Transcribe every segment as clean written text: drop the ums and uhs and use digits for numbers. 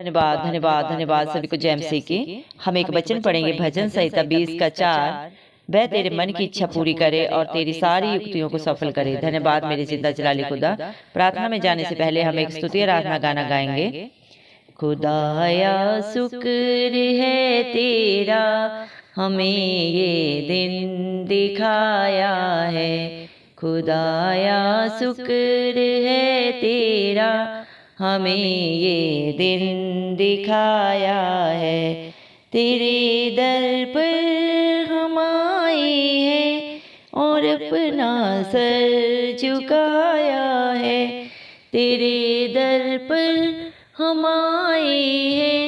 धन्यवाद धन्यवाद धन्यवाद सभी को जय मसीह की। हम एक वचन पढ़ेंगे भजन संहिता 20 का 4। वह तेरे मन की इच्छा पूरी करे और तेरी सारी युक्तियों को सफल करे। धन्यवाद मेरे जिंदा जलाली खुदा। प्रार्थना में जाने से पहले हम एक स्तुति आराधना गाना गाएंगे। खुदाया शुक्र है तेरा, हमें ये दिन दिखाया है। खुदाया शुक्र है तेरा, हमें ये दिन दिखाया है। तेरे दर पर हम आए हैं और अपना सर झुकाया है। तेरे दर पर हम आए हैं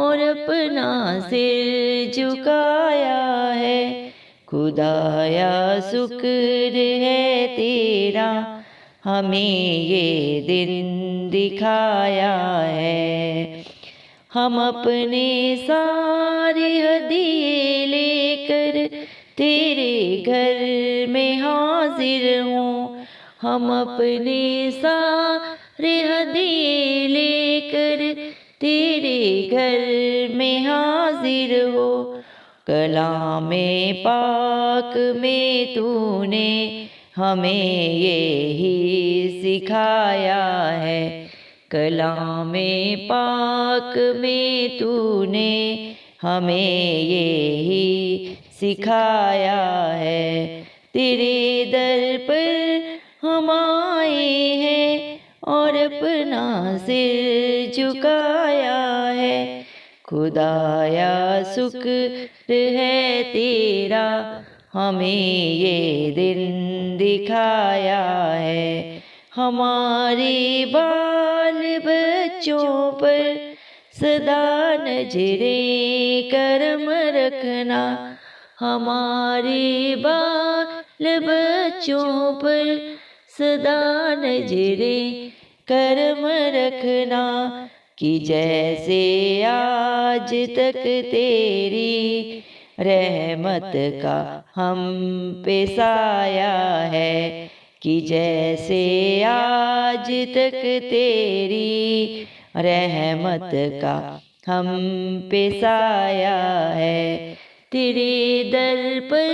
और अपना सिर झुकाया है। खुदाया शुक्र है तेरा, हमें ये दिन दिखाया है। हम अपने सारे हदिये लेकर तेरे घर में हाजिर हों। हम अपने सारे हदिये लेकर तेरे घर में हाजिर हो। कलामे पाक में तूने हमें यही सिखाया है। कलामे पाक में तूने हमें यही सिखाया है। तेरे दर पर हम आए हैं और अपना सिर झुकाया है। खुदाया शुक्र है तेरा, हमें ये दिन दिखाया है। हमारे बाल बच्चों पर सदा नजरें करम रखना। हमारे बाल बच्चों पर सदा नजरें करम रखना। कि जैसे आज तक तेरी रहमत का हम पे साया है। कि जैसे आज तक तेरी रहमत का हम पे साया है। तेरे दर पर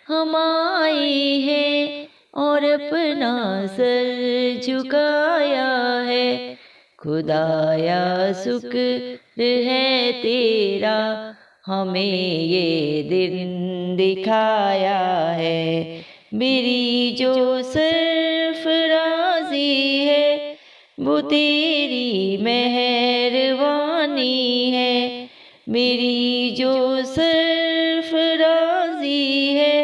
हम आए हैं और अपना सर झुकाया है। खुदाया शुक्र है तेरा, हमें ये दिन दिखाया है। मेरी जो सरफराजी है वो तेरी मेहरबानी है। मेरी जो सरफराजी है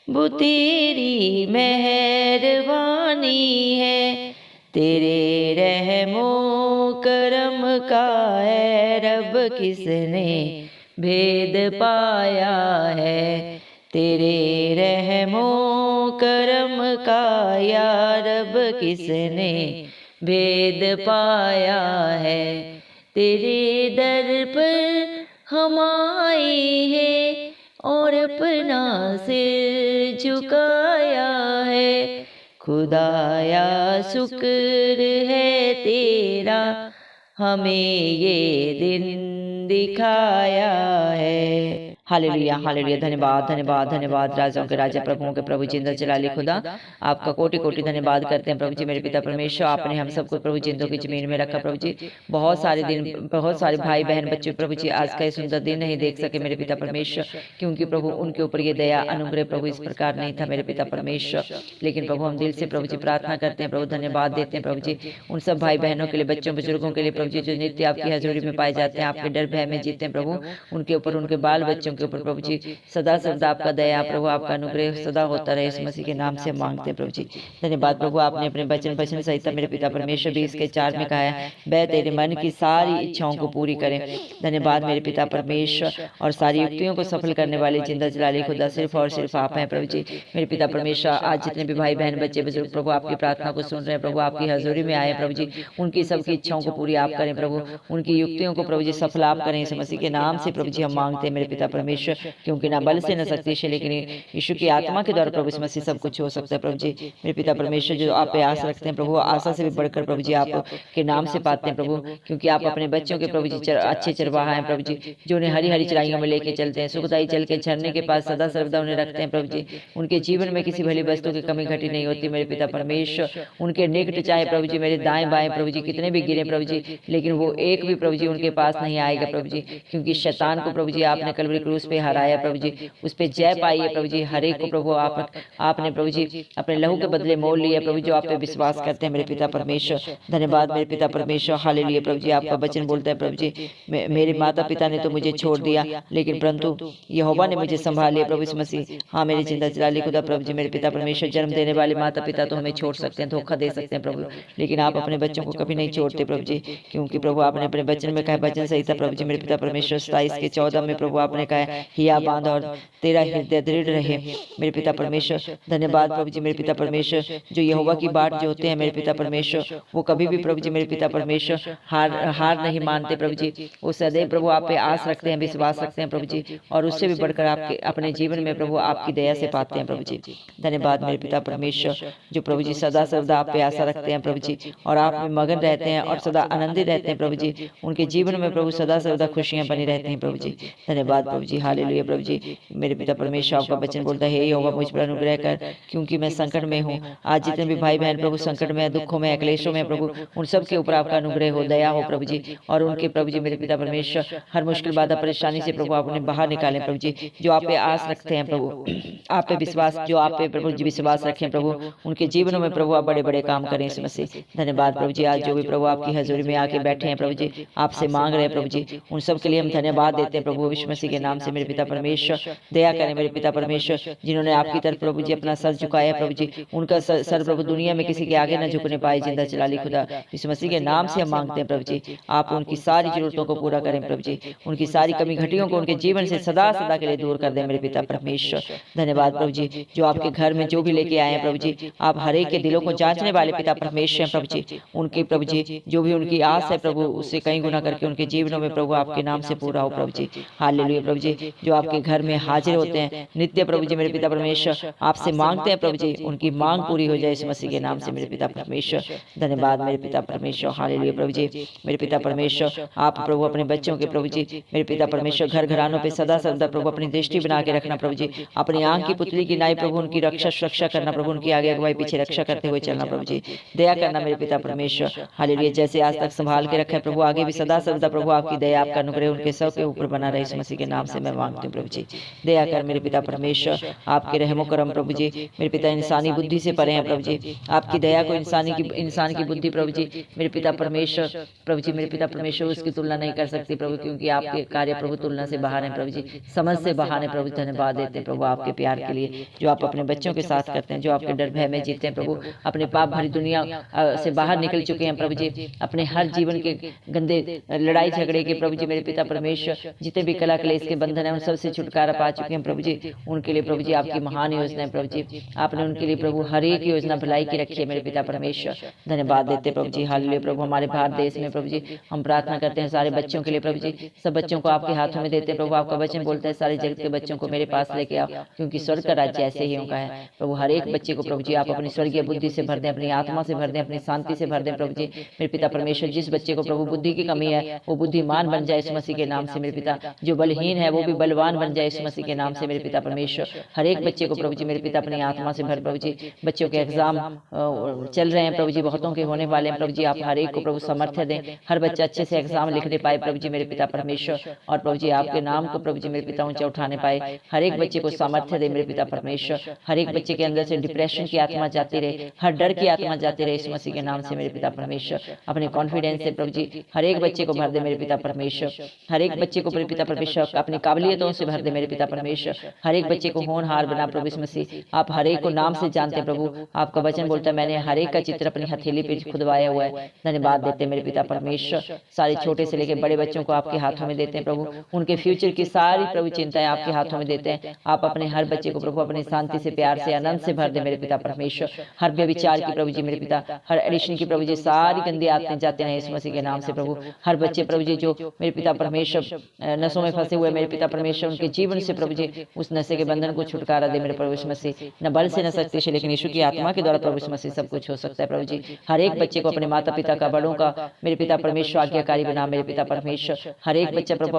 वो तेरी मेहरबानी है। तेरे रहमो करम का है रब किसने भेद पाया है। तेरे रहमो करम का या रब किसने भेद पाया है। तेरे दर पर हम आए हैं और अपना सिर झुकाया है। खुदाया शुक्र है तेरा, हमें ये दिन दिखाया है। Hallelujah hallelujah. धन्यवाद धन्यवाद धन्यवाद राजाओं के राजा प्रभुओं के प्रभु जिंदा जलाली खुदा। आपका कोटि कोटि धन्यवाद करते हैं प्रभु जी। मेरे पिता परमेश्वर, आपने हम सबको प्रभु जिंदों की जमीन में रखा प्रभु जी। बहुत सारे भाई बहन बच्चे प्रभु जी आज का ये सुंदर दिन नहीं देख सके मेरे पिता परमेश्वर, क्योंकि प्रभु उनके ऊपर ये दया अनुग्रह प्रभु इस प्रकार नहीं था मेरे पिता परमेश्वर। लेकिन प्रभु हम दिल से प्रभु जी प्रार्थना करते हैं प्रभु, धन्यवाद देते हैं प्रभु जी उन सब भाई बहनों के लिए, बच्चों बुजुर्गों के लिए प्रभु जी जो नित्य आपकी हजूरी में पाए जाते हैं, आपके डर भय में जीते हैं प्रभु। उनके ऊपर, उनके बाल बच्चों के ऊपर प्रभु जी सदा सदा आपका दया प्रभु, आपका अनुग्रह सदा होता रहे। इस मसीह के नाम से मांगते हैं प्रभु जी। धन्यवाद प्रभु। आपने अपने वचन सहित मेरे पिता परमेश्वर 20 के 4 में कहा है, वह तेरे मन की सारी इच्छाओं को पूरी करें। धन्यवाद मेरे पिता परमेश्वर। और सारी युक्तियों को सफल करने वाले जिंदा जलाली खुदा सिर्फ और सिर्फ आप हैं प्रभु जी। मेरे पिता परमेश्वर, आज जितने भी भाई बहन बच्चे बुजुर्ग प्रभु आपकी प्रार्थना को सुन रहे हैं प्रभु, आपकी हजूरी में आए प्रभु जी, उनकी सबकी इच्छाओं को पूरी आप करें प्रभु, उनकी युक्तियों को प्रभु जी सफल आप करें। इस मसीह के नाम से प्रभु जी हम मांगते हैं मेरे पिता परमेश्वर। परमेश्वर, क्योंकि ना बल से न शक्ति से लेकिन यीशु की आत्मा के द्वारा प्रभु यीशु मसीह सब कुछ हो सकता है प्रभु जी। मेरे पिता परमेश्वर, जो आप पे आस रखते हैं प्रभु, आशा से भी बढ़कर प्रभु जी आप के नाम से पाते हैं प्रभु, क्योंकि आप अपने बच्चों के प्रभु जी अच्छे चरवाहा हैं प्रभु जी, जो उन्हें हरी हरी चराइयों में लेके चलते हैं, सुखदाई चल के झरने के पास सदा सर्वदा उन्हें रखते हैं प्रभु जी। उनके जीवन में किसी भली वस्तु की कमी घटी नहीं होती मेरे पिता परमेश्वर। उनके निकट चाहे प्रभु जी मेरे दाएं बाएं प्रभु जी कितने भी गिरे प्रभु जी, लेकिन वो एक भी प्रभु जी उनके पास नहीं आएगा प्रभु जी, क्योंकि शैतान को प्रभु जी आपने कलवरी क्रूस पे हराया प्रभु जी, उस पे जय पाई है प्रभु जी। हर एक को प्रभु आपने प्रभु जी अपने लहू के बदले मोल लिया प्रभु, जो आप पे विश्वास करते हैं मेरे पिता परमेश्वर। धन्यवाद मेरे पिता परमेश्वर, हालेलुया प्रभु जी। आपका वचन बोलता है प्रभु जी, मेरे माता पिता ने तो मुझे छोड़ दिया, लेकिन परंतु यहोवा ने मुझे संभाल लिया प्रभु यीशु मसीह। हाँ, मेरी चिंता चला ली खुदा प्रभु जी मेरे पिता परमेश्वर। जन्म देने वाले माता पिता तो हमें छोड़ सकते हैं, धोखा दे सकते हैं प्रभु, लेकिन आप अपने बच्चों को कभी नहीं छोड़ते प्रभु जी, क्योंकि प्रभु आपने अपने वचन में कहा, वचन सही था प्रभु जी मेरे पिता परमेश्वर 27:14 में प्रभु आपने कहा, हिया बांध और तेरा हृदय दृढ़ रहे मेरे पिता परमेश्वर। धन्यवाद प्रभु जी मेरे पिता परमेश्वर। जो यहोवा की बाट जो होते हैं मेरे पिता परमेश्वर, वो कभी भी प्रभु जी मेरे पिता परमेश्वर हार नहीं मानते प्रभु जी। वो सदैव प्रभु आप पे आस रखते हैं, विश्वास रखते हैं प्रभु जी, और उससे भी बढ़कर आपके अपने जीवन में प्रभु आपकी दया से पाते हैं प्रभु जी। धन्यवाद मेरे पिता परमेश्वर, जो प्रभु जी सदा सर्वदा आप पे आशा रखते हैं प्रभु जी, और आप में मगन रहते हैं और सदा आनंदित रहते हैं प्रभु जी। उनके जीवन में प्रभु सदा सर्वदा खुशियां बनी रहती हैं प्रभु जी। धन्यवाद प्रभु जी, हालेलुया प्रभु जी मेरे पिता परमेश्वर। आपका वचन बोलता है, यहोवा मुझ पर अनुग्रह कर, क्योंकि मैं संकट में हूँ। आज जितने भी भाई बहन प्रभु संकट में, दुखों में, क्लेशों में प्रभु, उन सब के ऊपर आपका अनुग्रह हो, दया हो प्रभु जी, और उनके प्रभु जी मेरे पिता परमेश्वर हर मुश्किल बाधा परेशानी से प्रभु आप उन्हें बाहर निकालें प्रभु जी। जो आप पे आस रखते हैं प्रभु, आप पे विश्वास, जो आप पे प्रभु जी विश्वास रखें प्रभु, उनके जीवनों में प्रभु आप बड़े बड़े काम करें इस मसीह। धन्यवाद प्रभु जी। आज जो भी प्रभु आपकी हजूरी में आके बैठे हैं प्रभु जी, आपसे मांग रहे हैं प्रभु जी, उन सब के लिए हम धन्यवाद देते हैं प्रभु यीशु मसीह के नाम से मेरे पिता परमेश्वर। दया करें मेरे पिता परमेश्वर, जिन्होंने आपकी तरफ प्रभु जी अपना सर झुकाया प्रभु जी, उनका सर प्रभु दुनिया में किसी के आगे न झुकने पाए। जिंदा जलाली खुदा यीशु मसीह के नाम से हम मांगते हैं प्रभु जी, आप उनकी सारी जरूरतों को पूरा करें प्रभु जी, उनकी सारी कमी घटियों को उनके जीवन से सदा सदा के लिए दूर कर दें मेरे पिता परमेश्वर। धन्यवाद प्रभु जी। जो आपके घर में जो भी लेके आए हैं प्रभु जी, आप हर एक के दिलों को जांचने वाले पिता परमेश्वर प्रभु जी, उनके प्रभु जी जो भी उनकी आस है प्रभु, उससे कहीं गुना करके उनके जीवनों में प्रभु आपके नाम से पूरा हो प्रभु जी। हालेलुया प्रभु जी। जो आपके घर में हाजिर होते हैं नित्य प्रभु जी मेरे पिता परमेश्वर, आपसे मांगते हैं प्रभु जी, उनकी मांग पूरी हो जाए इस मसीह के नाम से मेरे पिता परमेश्वर। धन्यवाद मेरे पिता परमेश्वर, हालेलुया प्रभु जी मेरे पिता परमेश्वर। आप प्रभु अपने बच्चों के प्रभु जी मेरे पिता परमेश्वर घर घरानों पे सदा सर्वदा प्रभु अपनी दृष्टि बना के रखना प्रभु जी, अपनी आंख की पुतली की नाई प्रभु उनकी रक्षा सुरक्षा करना प्रभु, उनकी आगे अगुवाई पीछे रक्षा करते हुए चलना प्रभु जी। दया करना मेरे पिता परमेश्वर, हालेलुया। जैसे आज तक संभाल के रखा है प्रभु, आगे भी सदा सर्वदा प्रभु आपकी दया आपका अनुग्रह उनके सब के ऊपर बना रहे इस मसीह के नाम से मैं मांगती हूँ प्रभु जी। दया कर मेरे पिता परमेश्वर, आपके रहमो करम प्रभु जी मेरे पिता इंसानी बुद्धि से परे हैं प्रभु जी। आपकी दया को इंसान की बुद्धि प्रभु जी मेरे पिता परमेश्वर प्रभु जी मेरे पिता परमेश्वर उसकी तुलना नहीं कर सकती प्रभु, क्योंकि आपके कार्य प्रभु तुलना से बाहर हैं प्रभु जी, समझ से बाहर हैं प्रभु। धन्यवाद देते हैं प्रभु आपके प्यार के लिए, जो आप अपने बच्चों के साथ करते हैं, जो आपके डर भय में जीते हैं प्रभु, अपने पाप भरी दुनिया से बाहर निकल चुके हैं प्रभु जी, अपने हर जीवन के गंदे लड़ाई झगड़े के प्रभु जी मेरे पिता परमेश्वर जितने भी कला क्लेश के बंधन है उन सब से छुटकारा पा चुके हैं प्रभु जी। उनके लिए प्रभु जी आपकी महान योजना है प्रभु जी, आपने उनके लिए प्रभु हर एक योजना भलाई की रखी है मेरे पिता परमेश्वर। धन्यवाद देते प्रभु जी, हालेलुया प्रभु। हमारे भारत देश में प्रभु जी हम प्रार्थना करते हैं सारे बच्चों के लिए प्रभु जी, सब बच्चों को आपके हाथों में देते हैं प्रभु। आपका वचन बोलता है सारे जगत के बच्चों को मेरे पास लेके आओ, क्योंकि स्वर्ग का राज्य ऐसे ही उनका है प्रभु। हर एक बच्चे को प्रभु जी आप अपनी स्वर्गीय बुद्धि से भर दें, अपनी आत्मा से भर दें, अपनी शांति से भर दें प्रभु जी मेरे पिता परमेश्वर। जिस बच्चे को प्रभु बुद्धि की कमी है वो बुद्धिमान बन जाए इस मसीह के नाम से मेरे पिता, जो बलहीन है वो भी बलवान बन जाए इस मसीह के नाम से मेरे पिता परमेश्वर। हर एक बच्चे को प्रभु जी मेरे पिता अपनी आत्मा से भर प्रभु जी। बच्चों के एग्जाम चल रहे हैं प्रभु जी, बहुतों के होने वाले हैं प्रभु जी, आप हर एक को प्रभु सामर्थ्य दें, हर बच्चा अच्छे से एग्जाम लिखने पाए प्रभु जी मेरे पिता परमेश्वर, और प्रभु जी आपके नाम को प्रभु जी मेरे पिता ऊंचा उठाने पाए। हर एक बच्चे को सामर्थ्य दे मेरे पिता परमेश्वर, हर एक बच्चे के अंदर से डिप्रेशन की आत्मा जाती रहे, हर डर की आत्मा जाती रहे इस मसीह के नाम से मेरे पिता परमेश्वर। अपने कॉन्फिडेंस से प्रभु जी हर एक बच्चे को भर दे मेरे पिता परमेश्वर, हर एक बच्चे को मेरे पिता परमेश्वर अपनी काबिलियतों से भर दे मेरे पिता परमेश्वर। हर एक बच्चे को होनहार बना प्रभु इस मसीह, आप हर एक को नाम से जानते हैं प्रभु। आपका वचन बोलता है मैंने हर एक का चित्र अपनी हथेली पे खुदवाया हुआ है। धन्यवाद देते हैं मेरे पिता परमेश्वर। सारे छोटे से लेकर बड़े बच्चों को आपके हाथों में देते हैं प्रभु, उनके फ्यूचर की सारी प्रभु चिंताएं आपके हाथों में देते हैं। आप अपने हर बच्चे को प्रभु अपनी शांति से प्यार से आनंद से भर दे मेरे पिता परमेश्वर। हर व्यभिचार की प्रभु जी मेरे पिता, हर एडिक्शन की प्रभु जी सारी गंदी आदतें जाते हैं इस मसीह के नाम से प्रभु। हर बच्चे प्रभु जी जो मेरे पिता परमेश्वर नशों में फंसे हुए मेरे पिता परमेश्वर उनके जीवन से प्रभु जी उस नशे के बंधन को छुटकारा दे मेरे प्रभु यीशु मसीह। न बल से न शक्ति से, लेकिन यीशु की आत्मा के द्वारा प्रभु यीशु मसीह सब कुछ हो सकता है प्रभु जी। हर एक बच्चे को अपने माता पिता का, बड़ों का मेरे पिता परमेश्वर आज्ञाकारी बना मेरे पिता परमेश्वर। हर एक बच्चा प्रभु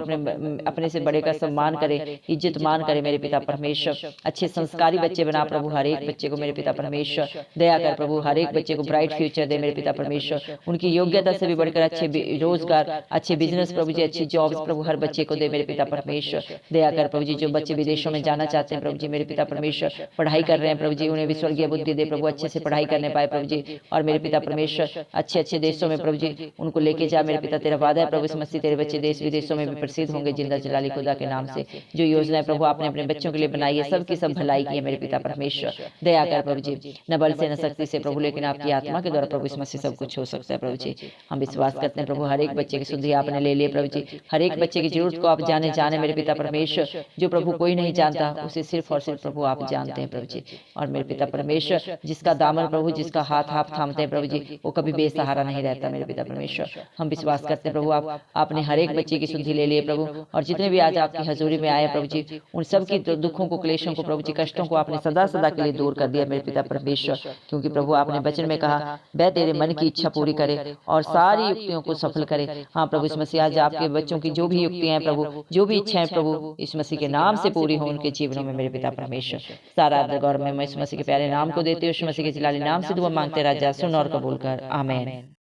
अपने से बड़े का सम्मान करे, इज्जत मान करे मेरे पिता परमेश्वर। अच्छे संस्कारी बच्चे बना प्रभु हर एक बच्चे को मेरे पिता परमेश्वर। दया कर प्रभु हर एक बच्चे को ब्राइट फ्यूचर दे मेरे पिता परमेश्वर। उनकी योग्यता से भी बढ़कर अच्छे रोजगार, अच्छे बिजनेस प्रभु जी, अच्छी जॉब्स प्रभु हर बच्चे को दे मेरे पिता परमेश्वर। दया कर प्रभु जी जो बच्चे विदेशों में जाना चाहते हैं प्रभु जी मेरे पिता परमेश्वर, पढ़ाई कर रहे हैं प्रभु जी, उन्हें भी स्वर्गीय बुद्धि दे प्रभु, अच्छे से पढ़ाई करने पाए प्रभु जी। और मेरे पिता परमेश्वर अच्छे अच्छे देशों में प्रभु जी उनको लेके जा मेरे पिता। तेरा वादा है प्रभु यीशु मसीह, तेरे बच्चे देश विदेशों में भी प्रसिद्ध होंगे जिंदा जलाली खुदा के नाम से। जो योजनाएं प्रभु आपने अपने बच्चों के लिए बनाई है, सबकी सब भलाई की है मेरे पिता परमेश्वर। दया कर प्रभु जी, न बल से न शक्ति से प्रभु, लेकिन आपकी आत्मा के द्वारा प्रभु यीशु मसीह सब कुछ हो सकता है प्रभु जी। हम विश्वास करते हैं प्रभु हर एक बच्चे की शुद्धि आपने ले ली प्रभु जी। हर एक बच्चे की जरूरत को आप जाने मेरे पिता परमेश्वर। जो प्रभु कोई नहीं जानता उसे सिर्फ और सिर्फ प्रभु आप जानते हैं प्रभु जी। और मेरे पिता परमेश्वर जिसका दामन प्रभु, जिसका हाथ आप थामते हैं प्रभु जी, वो कभी बेसहारा नहीं रहता मेरे पिता परमेश्वर। हम विश्वास करते हैं प्रभु आपने हर एक बच्चे की शुद्धि ले ली है प्रभु। और जितने भी आज आपकी हजूरी में आए प्रभु जी, उन सब की दुखों को, क्लेशों को प्रभु जी, कष्टों को आपने सदा सदा के लिए दूर कर दिया मेरे पिता परमेश्वर। क्योंकि प्रभु आपने वचन में कहा वह तेरे मन की इच्छा पूरी करे और सारी युक्तियों को सफल करे। हाँ प्रभु इस मसीह आज आपके बच्चों की जो भी युक्तियां हैं प्रभु, जो भी इच्छाएं प्रभु इस मसीह के नाम से पूरी हो उनके जीवनों में मेरे पिता परमेश्वर। सारा गौर में मैं इस मसीह के प्यारे नाम को देते हुए, इस मसीह के जलाली नाम से दुआ मांगते राजा सुन और कबूल कर, आमीन।